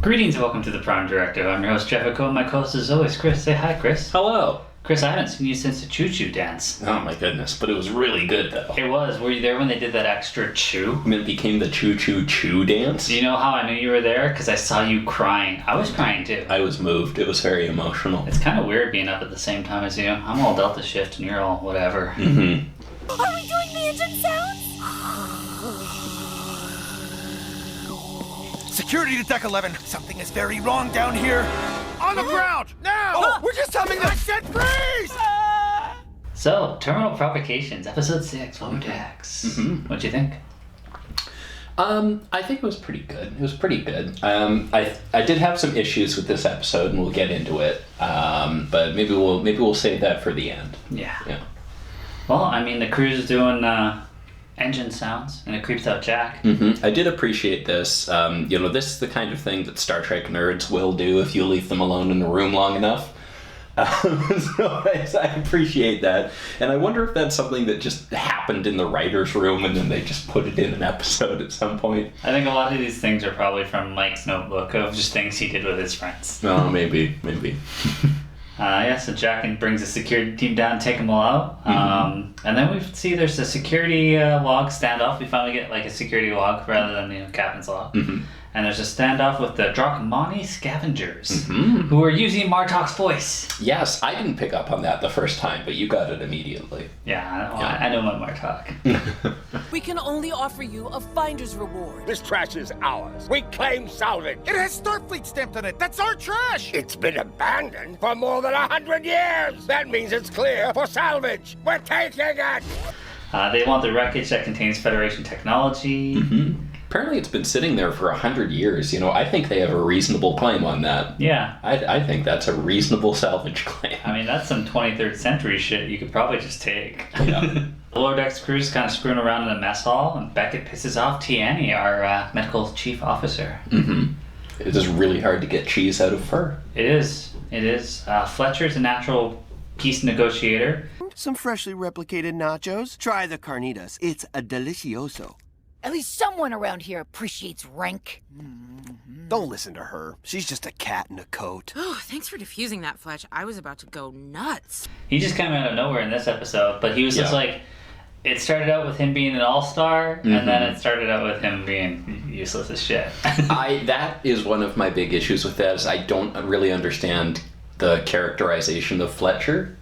Greetings and welcome to the Prime Directive. I'm your host, Jeffico, and my co-host is always Chris. Say hi, Chris. Hello. Chris, I haven't seen you since the choo-choo dance. Oh my goodness, but it was really good though. It was. Were you there when they did that extra chew? I mean, it became the choo-choo-choo dance. Do you know how I knew you were there? Because I saw you crying. I was crying too. I was moved. It was very emotional. It's kind of weird being up at the same time as you. I'm all Delta Shift and you're all whatever. Mm-hmm. Are we doing the engine sounds? Security to Deck 11. Something is very wrong down here. On the ground! Now! Oh, we're just having a set freeze! So, Terminal Provocations, Episode 6, Lower Decks. Mm-hmm. What'd you think? I think it was pretty good. It was pretty good. I did have some issues with this episode, and we'll get into it. But maybe we'll save that for the end. Yeah. Well, I mean, the crew's doing engine sounds, and it creeps out Jack. Mm-hmm. I did appreciate this. This is the kind of thing that Star Trek nerds will do if you leave them alone in the room long enough. So I appreciate that. And I wonder if that's something that just happened in the writer's room and then they just put it in an episode at some point. I think a lot of these things are probably from Mike's notebook of just things he did with his friends. Oh, maybe. So Jack brings the security team down, take them all out. And then we see there's a security log standoff. We finally get like a security log rather than captain's log. Mm-hmm. And there's a standoff with the Drachmani scavengers who are using Martok's voice. Yes, I didn't pick up on that the first time, but you got it immediately. I know my Martok. We can only offer you a finder's reward. This trash is ours. We claim salvage. It has Starfleet stamped on it. That's our trash. It's been abandoned for more than 100 years. That means it's clear for salvage. We're taking it. They want the wreckage that contains Federation technology. Mm-hmm. Apparently it's been sitting there for 100 years. I think they have a reasonable claim on that. Yeah. I think that's a reasonable salvage claim. I mean, that's some 23rd century shit you could probably just take. Yeah. The Lower Decks crew's kind of screwing around in the mess hall, and Beckett pisses off Tawny, our medical chief officer. Mm-hmm. It is really hard to get cheese out of fur. It is. Fletcher's a natural peace negotiator. Some freshly replicated nachos. Try the carnitas. It's a delicioso. At least someone around here appreciates rank. Don't listen to her. She's just a cat in a coat. Oh, thanks for diffusing that, Fletch. I was about to go nuts. He just came out of nowhere in this episode, but he was just like, it started out with him being an all-star, and then it started out with him being useless as shit. That is one of my big issues with that, is I don't really understand the characterization of Fletcher.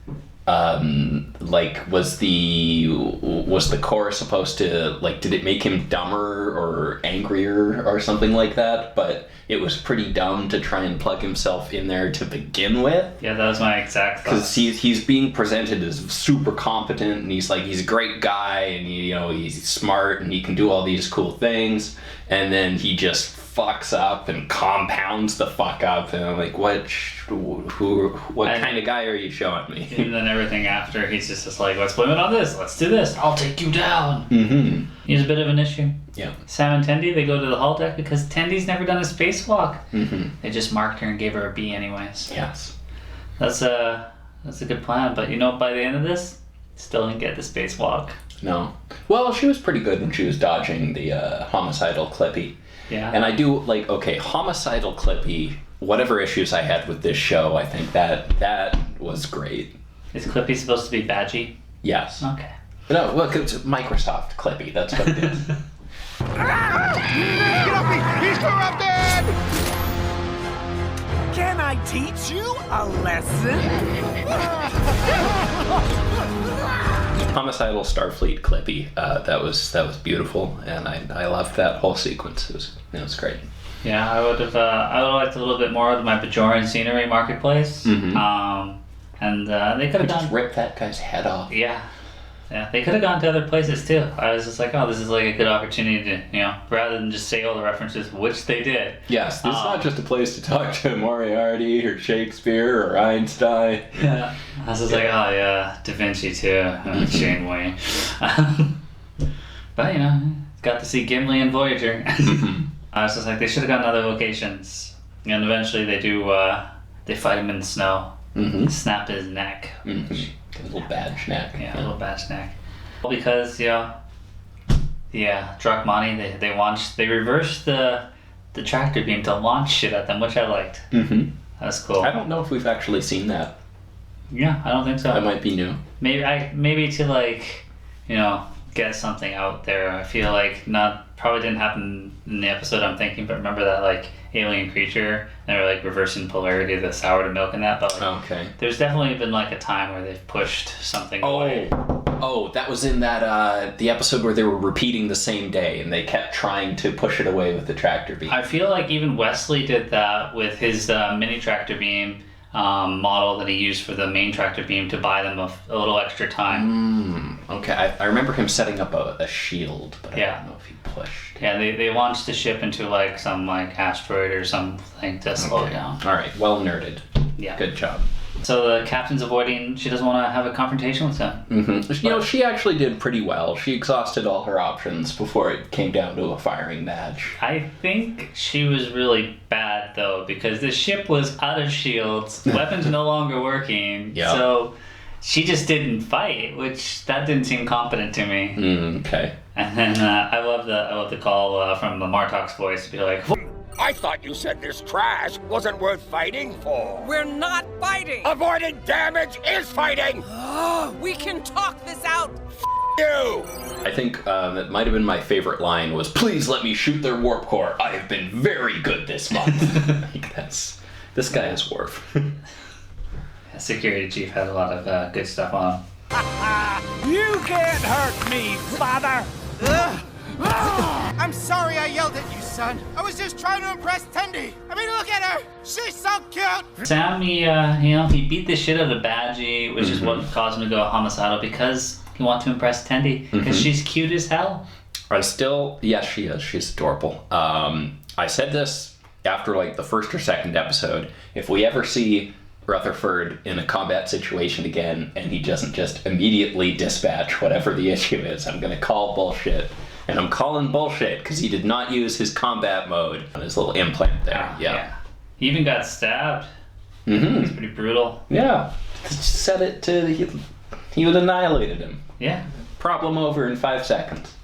Was the core supposed to, did it make him dumber or angrier or something like that? But it was pretty dumb to try and plug himself in there to begin with. Yeah, that was my exact thought. Because he's being presented as super competent, and he's a great guy, and he's smart, and he can do all these cool things, and then he just fucks up and compounds the fuck up, and I'm like, what kind of guy are you showing me? And then everything after, he's just like, let's blame it on this, let's do this, I'll take you down. Mm-hmm. He's a bit of an issue. Yeah. Sam and Tendi, they go to the holodeck because Tendi's never done a spacewalk. Mm-hmm. They just marked her and gave her a B anyways. Yes. That's a good plan, but by the end of this, still didn't get the spacewalk. No. Well, she was pretty good when she was dodging the homicidal Clippy. Yeah. And I do, homicidal Clippy, whatever issues I had with this show, I think that was great. Is Clippy supposed to be badgy? Yes. Okay. No, look, it's Microsoft Clippy, that's what it is. Get off me! He's corrupted! Can I teach you a lesson? Homicidal Starfleet Clippy, that was beautiful, and I loved that whole sequence. It was great. Yeah, I would have liked a little bit more of my Bajoran scenery marketplace. Mm-hmm. And they could have just rip that guy's head off. Yeah, they could have gone to other places too. I was just like, oh, this is like a good opportunity to, rather than just say all the references, which they did. Yes, this is not just a place to talk to Moriarty or Shakespeare or Einstein. Yeah, I was just like, oh yeah, Da Vinci too, Janeway. But got to see Gimli and Voyager. I was just like, they should have gone to other locations. And eventually they do, they fight him in the snow. Mm-hmm. Snap his neck. Mm-hmm. A little badge neck. Yeah, a little badge neck. Because, Drachmani, they reversed the the tractor beam to launch shit at them, which I liked. Mm-hmm. That was cool. I don't know if we've actually seen that. Yeah, I don't think so. That might be new. Maybe to like, get something out there. I feel like probably didn't happen in the episode I'm thinking, but remember that like alien creature, and they're like reversing polarity, the sour to milk and that. But like, okay. There's definitely been like a time where they've pushed something away. Oh, that was in that the episode where they were repeating the same day, and they kept trying to push it away with the tractor beam. I feel like even Wesley did that with his mini tractor beam model that he used for the main tractor beam to buy them a little extra time. Okay, I remember him setting up a shield, but I don't know if he pushed. Yeah, they launched the ship into like some like asteroid or something to slow it down. All right, well nerded. Yeah. Good job. So the captain's avoiding, she doesn't want to have a confrontation with him. Mm-hmm. She actually did pretty well. She exhausted all her options before it came down to a firing match. I think she was really bad, though, because the ship was out of shields, weapons no longer working, so she just didn't fight, which that didn't seem competent to me. Okay. And then I love the call from the Martok's voice to be like, I thought you said this trash wasn't worth fighting for. We're not fighting! Avoiding damage is fighting! We can talk this out! You! I think that might have been my favorite line was, "Please let me shoot their warp core. I have been very good this month." This guy is Worf. Security chief had a lot of good stuff on him. You can't hurt me, father! I'm sorry I yelled at you, son. I was just trying to impress Tendi. I mean, look at her. She's so cute. Sam, he beat the shit out of Badgie, which is what caused him to go homicidal, because he wanted to impress Tendi, because she's cute as hell. Yes, she is. She's adorable. I said this after like the first or second episode. If we ever see Rutherford in a combat situation again, and he doesn't just immediately dispatch whatever the issue is, I'm going to call bullshit. And I'm calling bullshit because he did not use his combat mode on his little implant there. Yeah. He even got stabbed. Mm-hmm. It's pretty brutal. Yeah. Set it to he would annihilated him. Yeah. Problem over in 5 seconds.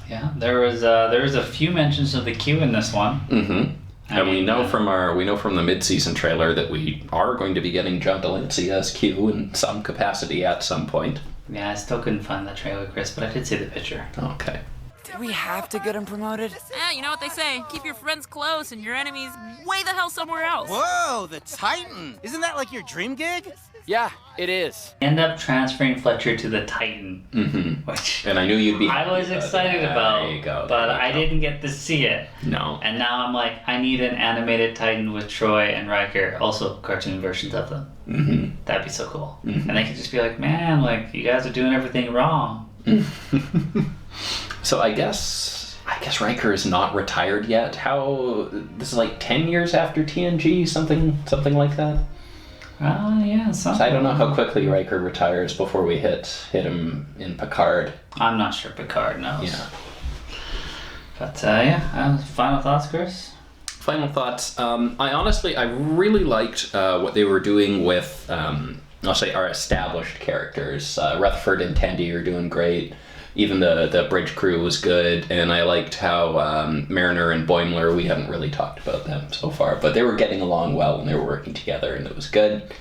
Yeah. There was a few mentions of the Q in this one. Mm-hmm. And we know from the mid-season trailer that we are going to be getting John Delancey as Q in some capacity at some point. Yeah, I still couldn't find that trailer, Chris, but I did see the picture. Okay. Do we have to get him promoted? You know what they say. Keep your friends close and your enemies way the hell somewhere else. Whoa, the Titan. Isn't that like your dream gig? Yeah, it is. End up transferring Fletcher to the Titan, which and I knew you'd be. I was excited about, but I didn't get to see it. No. And now I'm like, I need an animated Titan with Troy and Riker, also cartoon versions of them. Mm-hmm. That'd be so cool. And they could just be like, man, like you guys are doing everything wrong. So I guess Riker is not retired yet. This is like 10 years after TNG, something like that. Yeah, something. So I don't know how quickly Riker retires before we hit him in Picard. I'm not sure Picard knows. Yeah. But final thoughts, Chris? Final thoughts. I really liked what they were doing with, I'll say, our established characters. Rutherford and Tendi are doing great. Even the bridge crew was good, and I liked how Mariner and Boimler, we haven't really talked about them so far, but they were getting along well and they were working together, and it was good.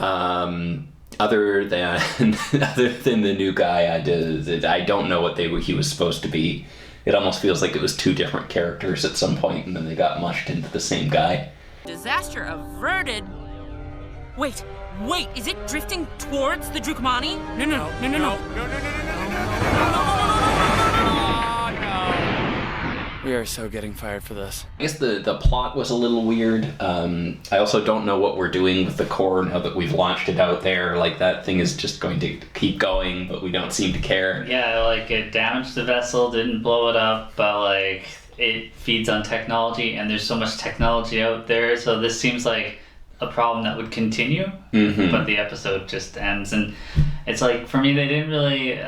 Other than the new guy, I don't know what he was supposed to be. It almost feels like it was two different characters at some point, and then they got mushed into the same guy. Disaster averted. Wait, is it drifting towards the Drukhmani? No. We are so getting fired for this. I guess the plot was a little weird. I also don't know what we're doing with the core now that we've launched it out there. Like, that thing is just going to keep going, but we don't seem to care. Yeah, like, it damaged the vessel, didn't blow it up, but, like, it feeds on technology, and there's so much technology out there, so this seems like a problem that would continue, but the episode just ends. And it's like, for me, they didn't really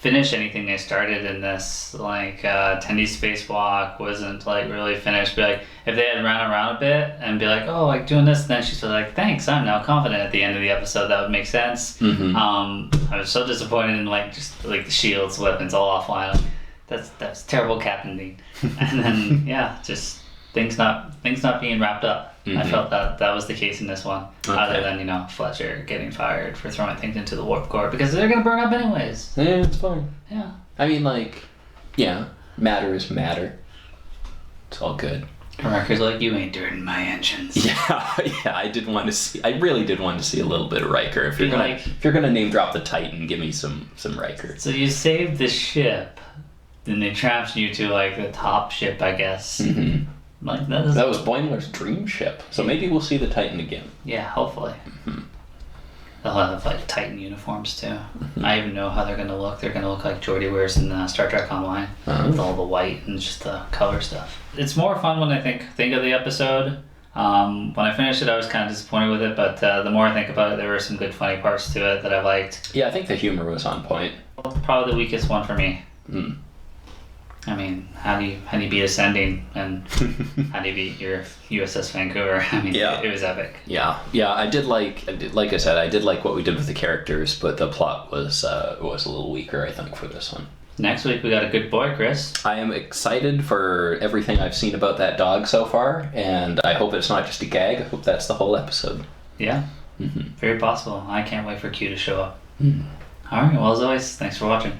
finish anything they started in this. Like, Tendi's spacewalk wasn't like really finished, but like, if they had ran around a bit and be like, oh, like doing this, and then she's like, thanks, I'm now confident at the end of the episode, that would make sense. I was so disappointed in like just like the shields, weapons all offline. That's terrible, Captain Dean. And then just things not being wrapped up. Mm-hmm. I felt that was the case in this one, Okay. other than Fletcher getting fired for throwing things into the warp core because they're gonna burn up anyways. Yeah, it's fine. Yeah. I mean, like, yeah, matter is matter. It's all good. Recker's like, you ain't dirting my engines. Yeah, I really did want to see a little bit of Riker. If you're Like- gonna name drop the Titan, give me some Riker. So you saved the ship, then they trapped you to like the top ship, I guess. Mm-hmm. Like that is. That was Boimler's dream ship, so maybe we'll see the Titan again. Yeah, hopefully. Mm-hmm. They'll have like Titan uniforms too. Mm-hmm. I even know how they're gonna look. They're gonna look like Geordi wears in Star Trek Online, with all the white and just the color stuff. It's more fun when I think of the episode. When I finished it, I was kind of disappointed with it, but the more I think about it, there were some good funny parts to it that I liked. Yeah, I think the humor was on point. Probably the weakest one for me. Mm. I mean, how do you beat Ascending, and how do you beat your USS Vancouver? I mean, Yeah. it was epic. Yeah, I did like I said, I did like what we did with the characters, but the plot was a little weaker, I think, for this one. Next week we got a good boy, Chris. I am excited for everything I've seen about that dog so far, and I hope it's not just a gag. I hope that's the whole episode. Yeah, Mm-hmm. very possible. I can't wait for Q to show up. All right, well, as always, thanks for watching.